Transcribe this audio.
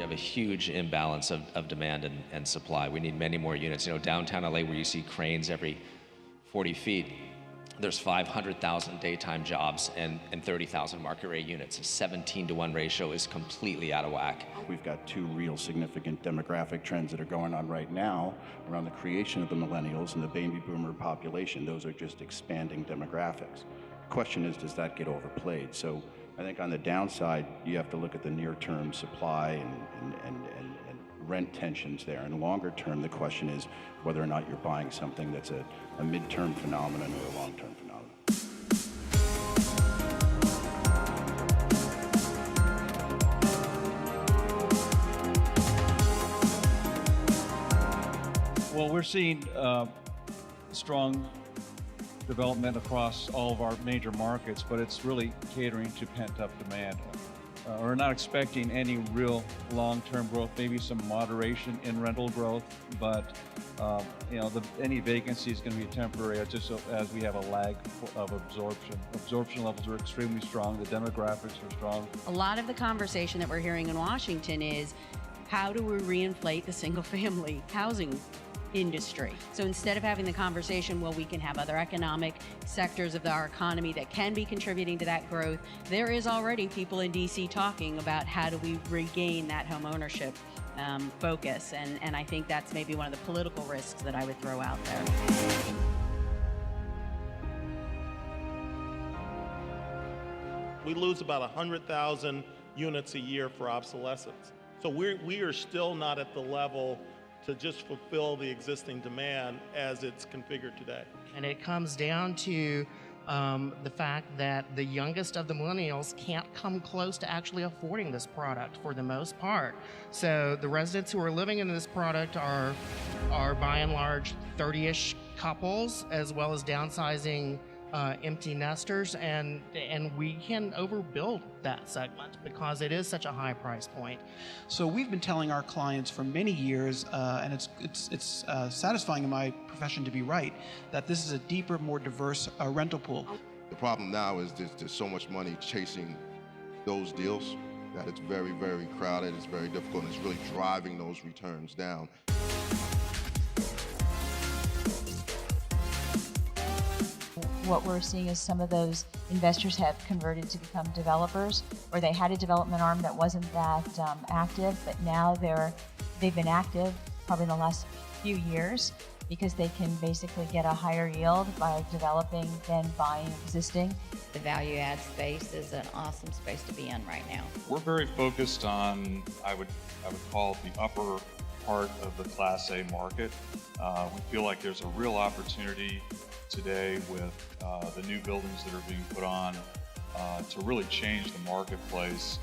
have a huge imbalance of demand and supply. We need many more units. You know, downtown LA, where you see cranes every 40 feet, there's 500,000 daytime jobs and 30,000 market rate units. A 17-to-1 ratio is completely out of whack. We've got two real significant demographic trends that are going on right now around the creation of the millennials and the baby boomer population. Those are just expanding demographics. The question is, does that get overplayed? So I think on the downside, you have to look at the near-term supply and rent tensions there. And longer term, the question is whether or not you're buying something that's a mid-term phenomenon or a long-term phenomenon. Well, we're seeing strong development across all of our major markets, but it's really catering to pent-up demand. We're not expecting any real long-term growth, maybe some moderation in rental growth, but you know, any vacancy is going to be temporary, just as we have a lag of absorption. Absorption levels are extremely strong. The demographics are strong. A lot of the conversation that we're hearing in Washington is, how do we reinflate the single-family housing industry? So instead of having the conversation, well, we can have other economic sectors of our economy that can be contributing to that growth, there is already people in DC talking about how do we regain that home ownership focus, and I think that's maybe one of the political risks that I would throw out there. We lose about 100,000 units a year for obsolescence. So we are still not at the level to just fulfill the existing demand as it's configured today. And it comes down to the fact that the youngest of the millennials can't come close to actually affording this product for the most part. So the residents who are living in this product are by and large 30-ish couples, as well as downsizing empty nesters, and we can overbuild that segment because it is such a high price point. So we've been telling our clients for many years, and it's satisfying in my profession to be right, that this is a deeper, more diverse rental pool. The problem now is there's so much money chasing those deals that it's very, very crowded, it's very difficult, and it's really driving those returns down. What we're seeing is some of those investors have converted to become developers, or they had a development arm that wasn't that active, but now they've been active probably in the last few years because they can basically get a higher yield by developing than buying existing. The value add space is an awesome space to be in right now. We're very focused on, I would call it the upper part of the Class A market. We feel like there's a real opportunity today with the new buildings that are being put on to really change the marketplace.